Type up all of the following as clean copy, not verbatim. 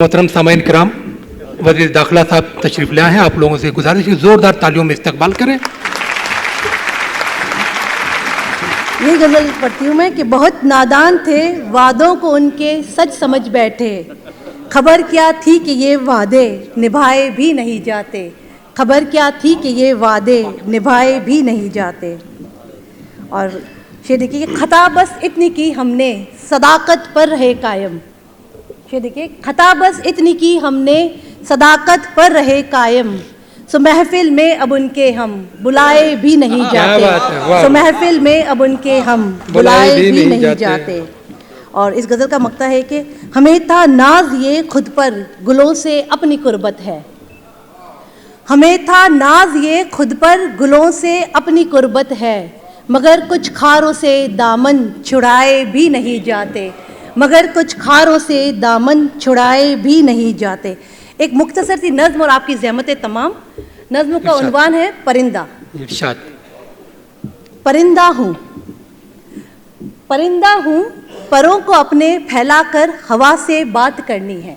मोहतरम सामाइन किराम, वज़ीर दाखिला साहब तशरीफ़ लाए हैं। आप लोगों से गुजारिश है ज़ोरदार तालियों में इस्तकबाल करें। ये गज़ल पढ़ती हूँ मैं कि बहुत नादान थे, वादों को उनके सच समझ बैठे। खबर क्या थी कि ये वादे निभाए भी नहीं जाते। खबर क्या थी कि ये वादे निभाए भी नहीं जाते। और शेर देखिए, खता बस इतनी की हमने, सदाकत पर रहे कायम। ये देखिए, खता बस इतनी की हमने, सदाकत पर रहे कायम। सो महफिल में अब उनके हम बुलाए भी नहीं जाते। सो महफिल में अब उनके हम बुलाए भी नहीं जाते। और इस गज़ल का मक्ता है कि हमें था नाज ये खुद पर गुलों से अपनी कुर्बत है। हमें था नाज ये खुद पर गुलों से अपनी कुर्बत है, मगर कुछ खारों से दामन छुड़ाए भी नहीं जाते। मगर कुछ खारों से दामन छुड़ाए भी नहीं जाते। एक मुख्तसर सी नज़्म और आपकी ज़हमत तमाम। नज़्म का उन्वान है परिंदा। इरशाद। परिंदा हूँ, परिंदा हूँ, परों को अपने फैलाकर हवा से बात करनी है।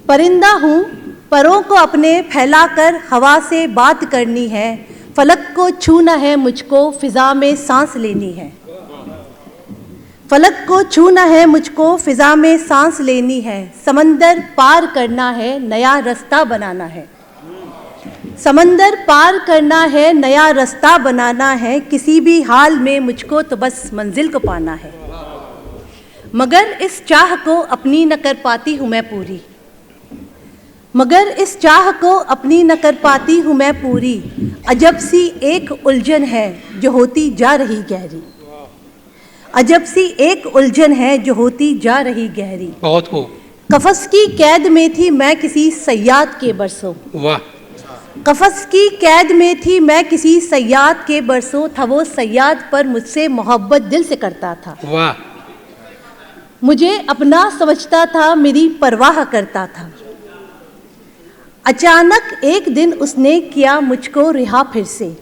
परिंदा हूँ, परों को अपने फैलाकर हवा से बात करनी है। फलक को छूना है मुझको, फिज़ा में सांस लेनी है। फलक को छूना है मुझको, फिज़ा में सांस लेनी है। समंदर पार करना है, नया रास्ता बनाना है। समंदर पार करना है, नया रास्ता बनाना है। किसी भी हाल में मुझको तो बस मंजिल को पाना है। मगर इस चाह को अपनी न कर पाती हूँ मैं पूरी। मगर इस चाह को अपनी न कर पाती हूँ मैं पूरी। अजब सी एक उलझन है जो होती जा रही गहरी। अजब सी एक उलझन है जो होती जा रही गहरी। बहुत हो। कफस की कैद में थी मैं किसी सयाद के बरसों। वाह। कफस की कैद में थी मैं किसी सयाद के बरसों। था वो सयाद पर मुझसे मोहब्बत दिल से करता था। वाह। मुझे अपना समझता था, मेरी परवाह करता था। अचानक एक दिन उसने किया मुझको रिहा फिर से।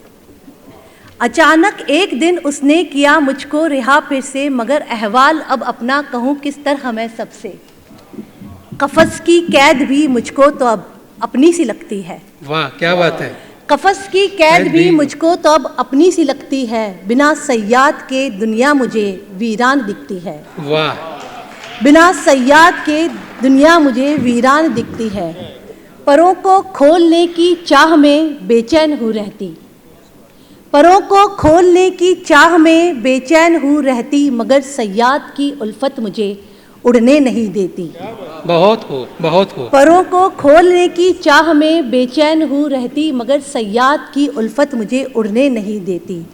अचानक एक दिन उसने किया मुझको रिहा फिर से। मगर अहवाल अब अपना कहूँ किस तरह मैं सबसे। कफस की कैद भी मुझको तो अब अपनी सी लगती है। वाह, क्या बात है। कफस की कैद भी मुझको तो अब अपनी सी लगती है। बिना सयाद के दुनिया मुझे वीरान दिखती है। वाह। बिना सयाद के दुनिया मुझे वीरान दिखती है। परों को खोलने की चाह में बेचैन हूँ रहती। परों को खोलने की चाह में बेचैन हूँ रहती। मगर सयाद की उल्फत मुझे उड़ने नहीं देती। बहुत हो, बहुत हो। परों को खोलने की चाह में बेचैन हूँ रहती। मगर सयाद की उल्फत मुझे उड़ने नहीं देती।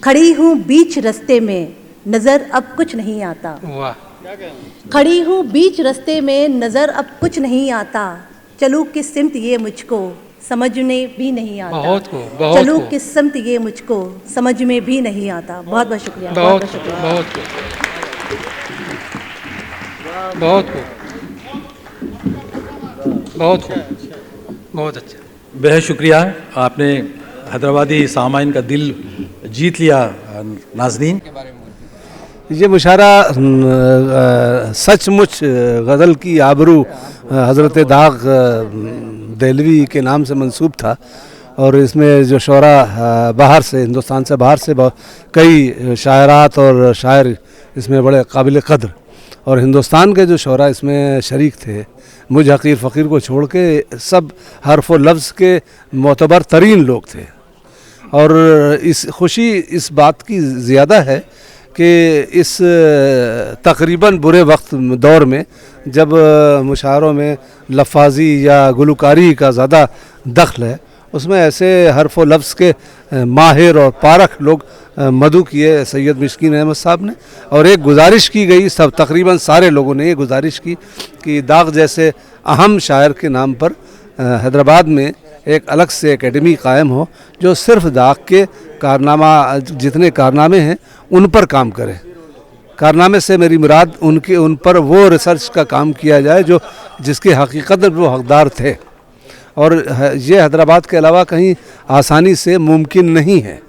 खड़ी हूँ बीच रास्ते में, नज़र अब कुछ नहीं आता। वाह। खड़ी हूँ बीच रास्ते में, नज़र अब कुछ नहीं आता। चलूँ किस सिमत ये मुझको समझने भी नहीं आता। बहुत हो, बहुत चलूँ किस सिमत ये मुझको समझ में भी नहीं आता। बहुत बहुत शुक्रिया। बहुत बहुत शुक्रिया। बहुत बहुत बहुत बहुत अच्छा। बेहद शुक्रिया। आपने हैदराबादी सामाइन का दिल जीत लिया। नाज़रीन, ये मुशारा सचमुच गज़ल की आबरू हज़रत दाग देलवी के नाम से मंसूब था। और इसमें जो शोरा बाहर से, हिंदुस्तान से बाहर से कई शायरात और शायर इसमें बड़े काबिल क़द्र, और हिंदुस्तान के जो शोरा इसमें शरीक थे, मुझ हकीर फ़कीर को छोड़ के सब हर्फ व लफ्ज़ के मोतबर तरीन लोग थे। और इस खुशी इस बात की ज़्यादा है कि इस तकरीबन बुरे वक्त दौर में जब मुशायरों में लफाजी या गुलकारी का ज़्यादा दखल है, उसमें ऐसे हर्फ व लफ्ज़ के माहिर और पारख लोग मदू किए सैयद मिस्कीन अहमद साहब ने। और एक गुजारिश की गई, सब तकरीबन सारे लोगों ने ये गुजारिश की कि दाग जैसे अहम शायर के नाम पर हैदराबाद में एक अलग से एकेडमी कायम हो जो सिर्फ दाग के कारनामा, जितने कारनामे हैं उन पर काम करे। कारनामे से मेरी मुराद उन पर वो रिसर्च का काम किया जाए जो जिसके हकीकत में वो हकदार थे। और ये हैदराबाद के अलावा कहीं आसानी से मुमकिन नहीं है।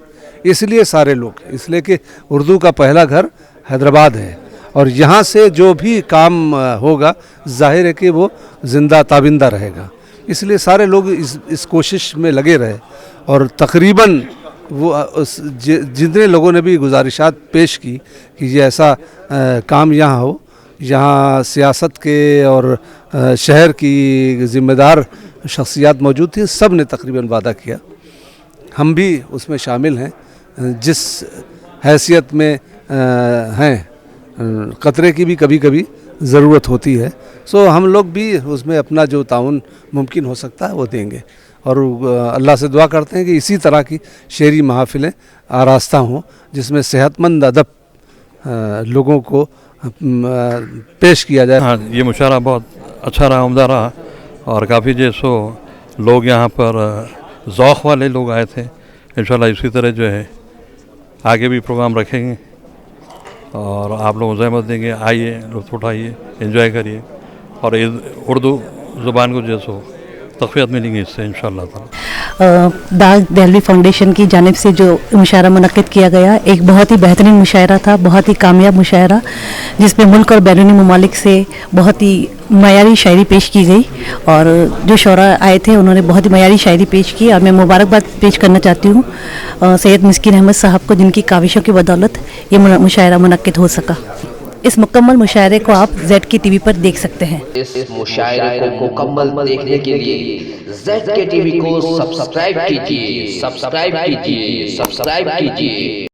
इसलिए सारे लोग, इसलिए कि उर्दू का पहला घर हैदराबाद है। और यहाँ से जो भी काम होगा जाहिर है कि वो ज़िंदा ताबिंदा रहेगा। इसलिए सारे लोग इस कोशिश में लगे रहे और तकरीबन वो जितने लोगों ने भी गुजारिशात पेश की कि ये ऐसा काम यहाँ हो, यहाँ सियासत के और शहर की ज़िम्मेदार शख्सियात मौजूद थी, सब ने तकरीबन वादा किया। हम भी उसमें शामिल हैं जिस हैसियत में हैं। क़तरे की भी कभी कभी ज़रूरत होती है, सो हम लोग भी उसमें अपना जो ताउन मुमकिन हो सकता है वो देंगे और अल्लाह से दुआ करते हैं कि इसी तरह की शेरी महफ़िलें आरास्ता हों जिसमें सेहतमंद अदब लोगों को पेश किया जाए। हाँ, ये मुशायरा बहुत अच्छा रहा, उम्दा रहा और काफ़ी जैसो लोग यहाँ पर ज़ौक़ वाले लोग आए थे। इंशाल्लाह इसी तरह जो है आगे भी प्रोग्राम रखेंगे और आप लोग ज़हमत देंगे, आइए, लुत्फ़ उठाइए, एंजॉय करिए और उर्दू ज़ुबान को जैसो तक़वियत मिलेंगी इससे इंशाअल्लाह ताला। दाग दहलवी फाउंडेशन की जानिब से जो मुशायरा मुनक़्क़िद किया गया, एक बहुत ही बेहतरीन मुशायरा था, बहुत ही कामयाब मुशायरा, जिसमें मुल्क और बैरूनी ममालिक से बहुत ही मयारी शायरी पेश की गई और जो शोरा आए थे उन्होंने बहुत ही मयारी शायरी पेश की और मैं मुबारकबाद पेश करना चाहती हूँ सैयद मिस्किन अहमद साहब को, जिनकी काविशों की बदौलत ये मुशायरा मुनक़्क़िद हो सका। इस मुकम्मल मुशायरे को आप ZK TV पर देख सकते हैं। इस मुशायरे को मुकम्मल देखने के लिए ZK TV को सब्सक्राइब कीजिए।